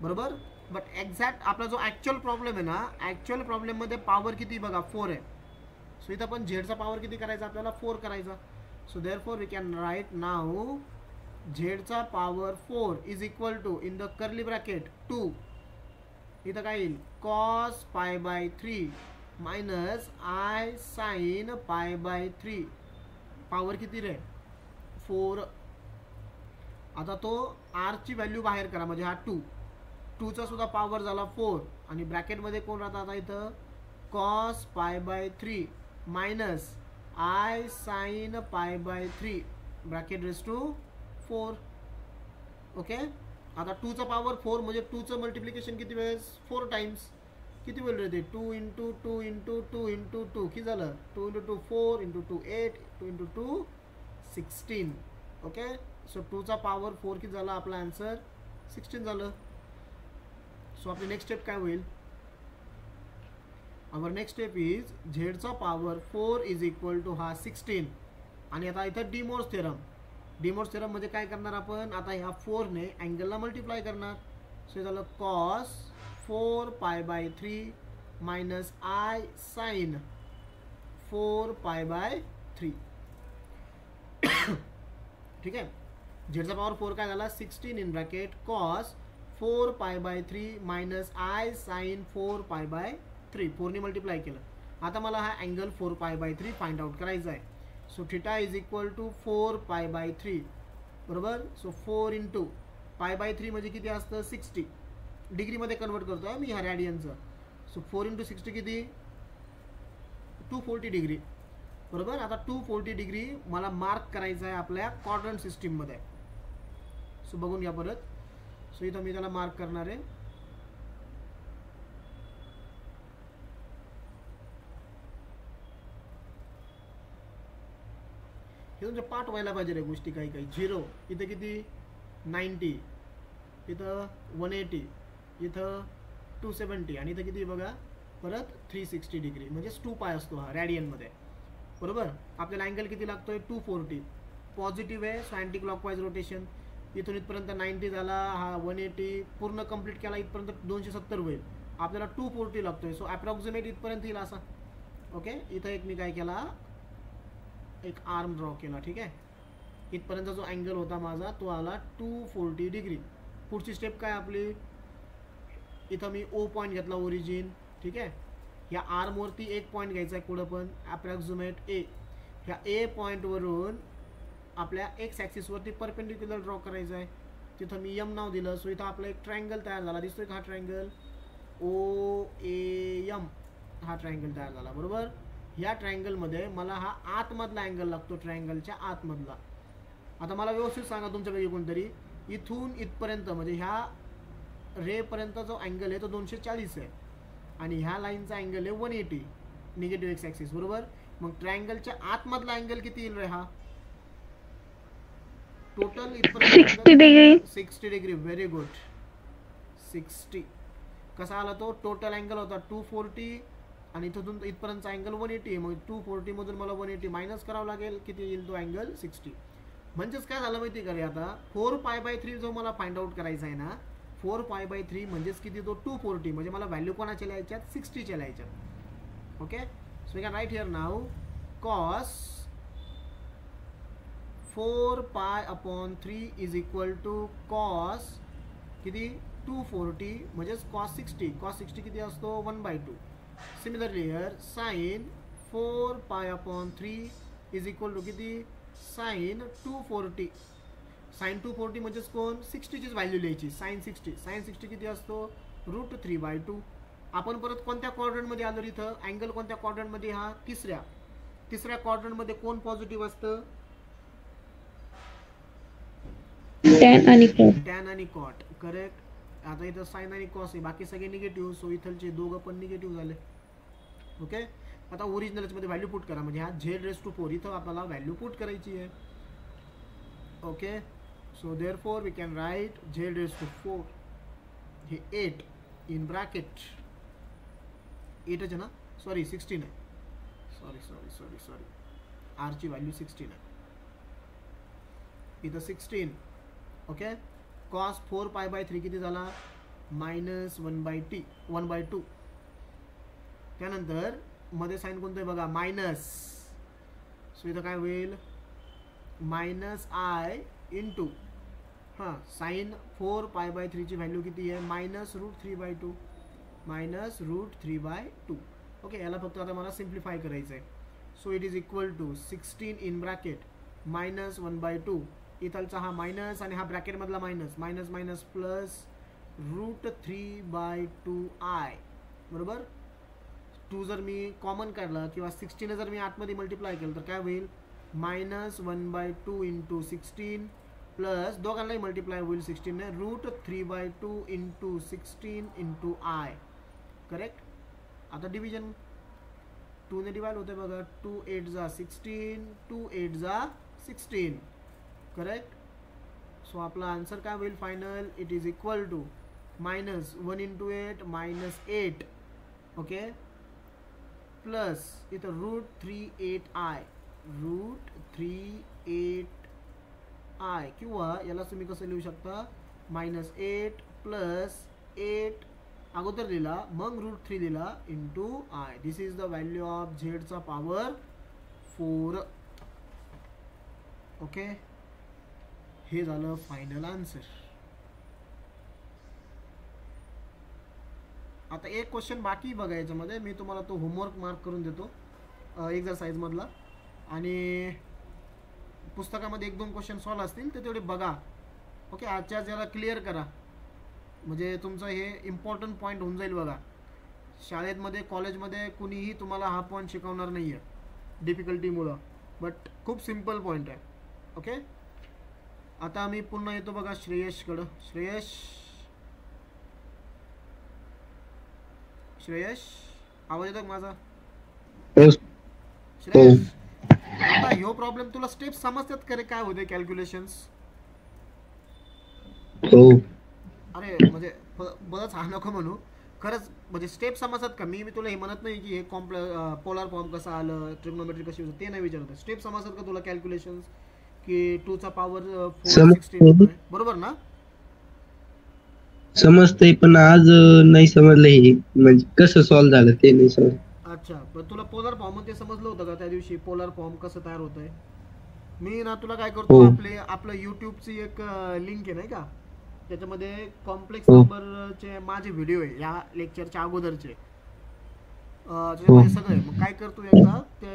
बरोबर. बट एक्झॅक्ट आपला जो ॲक्च्युअल प्रॉब्लेम आहे ना, ॲक्च्युअल प्रॉब्लेममध्ये पॉवर किती बघा 4 आहे. सो इथं पण झेडचा पॉवर किती करायचा आपल्याला, 4 करायचा. So therefore we can write now झेडचा power 4 is equal to in the curly bracket 2, इथं काय येईल cos π/3 minus i sine π/3. Power किती रे 4. आता तो आर ची व्हॅल्यू बाहेर करा, म्हणजे हा 2 चा सुद्धा पॉवर झाला 4 आणि ब्रॅकेटमध्ये कोण राहतं आता इथं cos π/3 minus i sine π/3 bracket raise to 4. Okay. आता 2 चा पॉवर 4 म्हणजे 2 चं मल्टिप्लिकेशन किती वेळेस 4 टाइम्स, किती वेळ येते 2 इंटू 2 इंटू 2 इंटू 2 किती झालं 2 into 2 4 into 2 8 2 into 2 16. Okay. So 2 चा पॉवर 4 किती झाला आपला आन्सर 16 झालं. सो आपली नेक्स्ट स्टेप काय होईल, आवर नेक्स्ट स्टेप इज झेडचा पॉवर 4 इज इक्वल टू हा 16. आणि आता इथं डिमोर्स थेरम, डिमोर्स थेरम म्हणजे काय करणार आपण, आता ह्या 4 ने अँगलला मल्टिप्लाय करणार. सो झालं कॉस 4 π/3 मायनस आय साईन 4 π/3. ठीक आहे. झेडचा पॉवर 4 काय झाला 16 in bracket cos 4 π/3 minus i sine 4 π/3. 4 ने मल्टिप्लाय केलं. आता मला हा अँगल 4 π/3 फाइंड आउट करायचा आहे. So theta is equal to 4 π/3, बरोबर. सो 4 इंटू π/3 म्हणजे किती असतं 60. डिग्रीमध्ये कन्वर्ट करतोय मी ह्या रॅडियनचं. सो 4 इंटू 60 किती 240 डिग्री, बरोबर. आता 240 डिग्री मला मार्क करायचं आहे आपल्या क्वाड्रंट सिस्टीममध्ये. सो बघून घ्या परत. सो इथं मी त्याला मार्क करणार आहे. हे तुमचे पाठ व्हायला पाहिजे रे गोष्टी काही काही. 0 इथं किती 90, इथं 180, इथं 270 आणि इथं किती बघा परत 360 डिग्री म्हणजेच 2π असतो हा रॅडियनमध्ये, बरोबर. आपल्याला अँगल किती लागतोय 240. पॉझिटिव्ह आहे सो अँटी क्लॉकवाईज रोटेशन. इथून इथपर्यंत 90 झाला, हा 180 पूर्ण कंप्लीट केला इथपर्यंत 270 होईल. आपल्याला 240 लागतोय. सो अप्रॉक्सिमेट इथपर्यंत येईल असा. ओके. इथं एक मी काय केला एक आर्म ड्रॉ केला. ठीक आहे. इथपर्यंत जो अँगल होता माझा तो आला 240 डिग्री. पुढची स्टेप काय आपली, इथं मी ओ पॉईंट घेतला ओरिजिन. ठीक आहे. ह्या आर्मवरती एक पॉईंट घ्यायचा आहे कुठं पण अप्रॉक्सिमेट ए. ह्या ए पॉईंटवरून आपल्या एक्स ॲक्सिसवरती परपेंडिक्युलर ड्रॉ करायचं आहे. तिथं मी एम नाव दिलं. सो इथं आपला एक ट्रायंगल तयार झाला. दिसतोय का हा ट्रायंगल OAM, हा ट्रायंगल तयार झाला, बरोबर. ह्या ट्रायंगलमध्ये मला हा आतमधला अँगल लागतो, ट्रायंगलच्या आतमधला. आता मला व्यवस्थित सांगा तुमच्यापैकी कोणतरी, इथून इथपर्यंत म्हणजे ह्या रेपर्यंत जो अँगल आहे तो 240 आहे आणि ह्या लाईनचा अँगल आहे 180 निगेटिव्ह एक्स ॲक्सिस, बरोबर. मग ट्रायंगलच्या आतमधला अँगल किती येईल रे हा टोटल इथपर्यंत 60 डिग्री. Very good. 60 कसा आला तो टोटल अँगल होता 240 आणि इथून इथपर्यंतचा अँगल 180. मग 240 मधून मला 180 मायनस करावं लागेल, किती येईल तो अँगल 60. म्हणजेच काय झालं माहिती का रे, आता 4π/3 जो मला फाइंड आउट करायचा आहे ना, 4π/3 म्हणजेच किती तो 240. म्हणजे मला व्हॅल्यू कोणाच्या लिहायच्यात 60च्या लिहायच्यात. Okay. So we can write here now cos 4π/3 is equal to cos किती 240 म्हणजेच कॉस 60. कॉस 60 किती असतो 1/2. Similarly here sine 4π/3 is equal to किती साइन 240. साइन 240 म्हणजेच कोण 60चीच व्हॅल्यू लिहायची. साइन 60 किती असतो √3/2. आपण परत कोणत्या क्वाड्रंटमध्ये आलो इथं अँगल कोणत्या क्वाड्रंटमध्ये, हा तिसऱ्या क्वाड्रंटमध्ये कोण पॉझिटिव्ह असतं टॅन आणि कॉट. करेक्ट. आता इथं साइन आणि कॉस आहे, बाकी सगळे निगेटिव्ह. सो इथलचे दोघं पण निगेटिव्ह झाले. ओके. आता ओरिजिनल मध्ये व्हॅल्यू पुट करा, म्हणजे हा z⁴ इथं आपल्याला व्हॅल्यू पुट करायची आहे. Okay, so therefore we can write z⁴ हे 8 इन ब्रॅकेट 8च आहे ना, सॉरी 16 आहे, सॉरी r ची व्हॅल्यू 16 आहे इथं 16. ओके, cos 4π/3 किती झाला, -1/2. त्यानंतर मध्ये साइन कोणतं आहे बघा, मायनस. सो इथं काय होईल, -i इंटू हां साइन 4π/3 ची व्हॅल्यू किती आहे, -√3/2. ओके, याला फक्त आता मला सिम्प्लिफाय करायचं आहे. So it is equal to 16 in bracket -1/2. इथलचा हा मायनस आणि हा ब्रॅकेट मधला minus, minus minus plus √3/2i बरोबर. 2 जर मी कॉमन काढला किंवा 16 जर मी आतमध्ये मल्टिप्लाय केलं तर काय होईल, -1/2 इंटू 16 प्लस दोघांनाही मल्टिप्लाय होईल 16 ने, √3/2 इंटू 16 इंटू i. करेक्ट. आता डिव्हिजन 2 ने डिवाइड होते बघा, 2 8 जा 16, 2 8 जा 16. करेक्ट. सो आपला आन्सर काय होईल final, it is equal to -1 into 8 -8. Okay, plus इथं √38i किंवा याला तुम्ही कसं लिहू शकता, -8 प्लस 8 अगोदर लिहिला मग √3 लिहिला into i. This is the value of झेडचा पॉवर 4. ओके, हे झालं फायनल आन्सर. आता एक क्वेश्चन बाकी बघा याच्यामध्ये, मी तुम्हाला तो होमवर्क मार्क करून देतो एक्झरसाइज मधला, आणि पुस्तकामध्ये 1-2 क्वेश्चन सॉल्व असतील ते तेवढे बघा. ओके, आजच्या याला क्लिअर करा, म्हणजे तुमचं हे इम्पॉर्टंट पॉईंट होऊन जाईल बघा. शाळेमध्ये कॉलेजमध्ये कुणीही तुम्हाला हा पॉईंट शिकवणार नाही आहे डिफिकल्टीमुळं, बट खूप सिम्पल पॉईंट आहे. ओके, आता मी पुन्हा येतो बघा श्रेयसकडं. श्रेयस आवाज येतो माझा? श्रेयस, आता ह्यो प्रॉब्लेम तुला स्टेप्स समजतात का रे, काय होते कॅल्क्युलेशन्स? अरे म्हणजे बरंच हा नको म्हणू, खरंच म्हणजे स्टेप समजतात का? मी तुला हे म्हणत नाही की हे पोलार फॉर्म कसं आलं, ट्रिग्नोमेट्री कशी होतं, ते नाही विचारत. स्टेप समजतात का तुला कॅल्क्युलेशन्स, की 2 चा पॉवर 416 बरोबर ना? समजतंय, पण आज नाही समजलं हे, म्हणजे कसं सॉल्व झालं ते नाही समजलं. अच्छा, पण तुला पोलार फॉर्म मध्ये समजलं होतं का त्या दिवशी, पोलार फॉर्म कसं तयार होतंय? मी ना तुला काय करतो, आपलं युट्यूबची एक लिंक आहे नाही का, त्याच्यामध्ये कॉम्प्लेक्स नंबरचे माझे व्हिडिओ आहे या लेक्चरच्या अगोदरचे, त्याच्यामध्ये सगळे. मग काय करतो एकदा ते,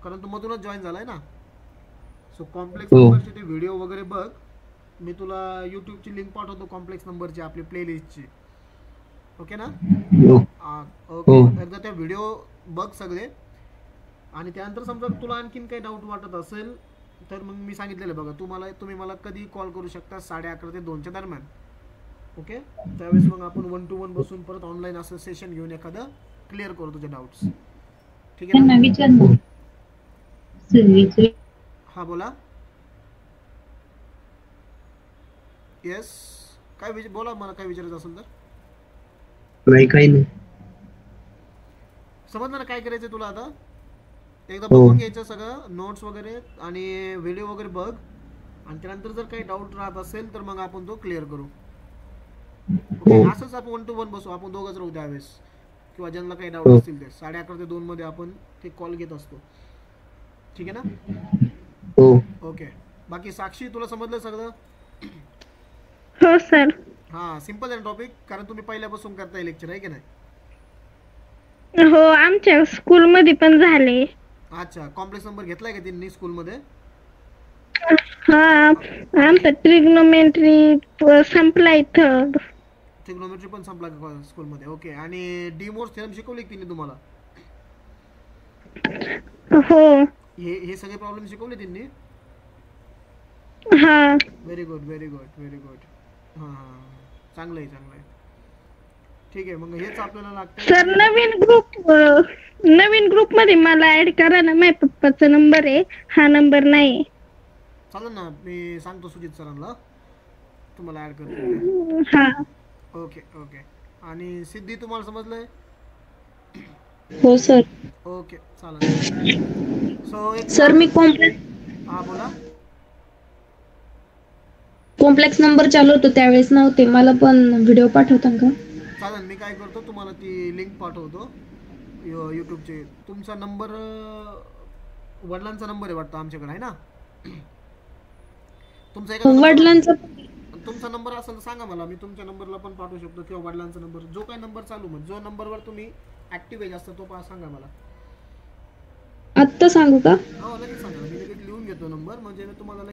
कारण तू मधूनच जॉईन झालाय ना, सो कॉम्प्लेक्स नंबरचे ते व्हिडिओ वगैरे बघ. मी तुला यूट्यूबची लिंक पाठवतो कॉम्प्लेक्स नंबरची, आपली प्लेलिस्टची. ओके ना? ओके, एकदा त्या व्हिडिओ बघ सगळे, आणि त्यानंतर समजा तुला आणखीन काही डाऊट वाटत असेल तर मग मी सांगितलेलं बघा, तुम्ही मला कधी कॉल करू शकता 11:30 ते 2च्या दरम्यान. ओके, त्यावेळेस मग आपण 1 to 1 बसून परत ऑनलाईन असं सेशन घेऊन एखादं क्लिअर करू तुझे डाऊट्स. ठीक आहे ना? हा बोला. येस, काय बोला, मला काय विचारायचं असेल तर. नाही, काही नाही. समजलं ना काय करायचं तुला? आता एकदा बघून घ्यायचं सगळं, नोट्स वगैरे आणि व्हिडिओ वगैरे बघ, आणि त्यानंतर जर काही डाऊट राहत असेल तर मग आपण तो क्लिअर करू. ओके, असंच आपण 1 to 1 बसू, आपण दोघंच राहू त्यावेळेस, किंवा ज्यांना काही डाऊट असतील ते 11:30 ते 2 मध्ये आपण ते कॉल घेत असतो. ठीक आहे ना? ओके, बाकी साक्षी तुला समजलं सगळं? हो सर. हा, सिंपल आहे टॉपिक, कारण तुम्ही पहिल्यापासून करताय लेक्चर, आहे की नाही? हो, आमच्या स्कूल मध्ये पण झाले. अच्छा, कॉम्प्लेक्स नंबर घेतलाय का त्यांनी स्कूल मध्ये? हा, आमचा ट्रिग्नोमेट्री संपला इथं. ट्रिग्नोमेट्री पण संपला का स्कूल मध्ये? ओके, आणि डिमोर्स थेरम शिकवले की त्यांनी तुम्हाला? हो. हे सगळे प्रॉब्लेम शिकवले त्यांनी? हा. Very good. हा, चांगलं आहे. ठीक आहे, मग हेच आपल्याला लागतं. सर नवीन ग्रुप मध्ये मला ऍड करा ना. माझ्या पप्पाचा नंबर आहे, हा नंबर नाही. चालेल ना, मी सांगतो सुजित सरांना तुम्हाला ऍड करतो. हा ओके ओके. आणि सिद्धी तुम्हाला समजलंय? हो सर. ओके चालेल. सो एक सर मी हा बोला. कॉम्प्लेक्स नंबर चालू होतो त्यावेळेस नव्हते, मला पण व्हिडिओ पाठवता का? चालेल, मी काय करतो तुम्हाला ती लिंक पाठवतो यूट्यूबची. तुमचा नंबर वडिलांचा नंबर आहे वाटतं आमच्याकडे, आहे ना? तुमचा एखादा वडिलांचा तुमचा नंबर असेल तर सांगा मला, मी तुमच्या नंबरला पण पाठवू शकतो, किंवा वडिलांचा नंबर, जो काही नंबर चालू, मग जो नंबरवर तुम्ही ऍक्टिव्ह आहे जास्त तो सांगा मला. आत्ता सांगू का? हो लगेच सांगा, मी लगेच लिहून घेतो नंबर, म्हणजे मी तुम्हाला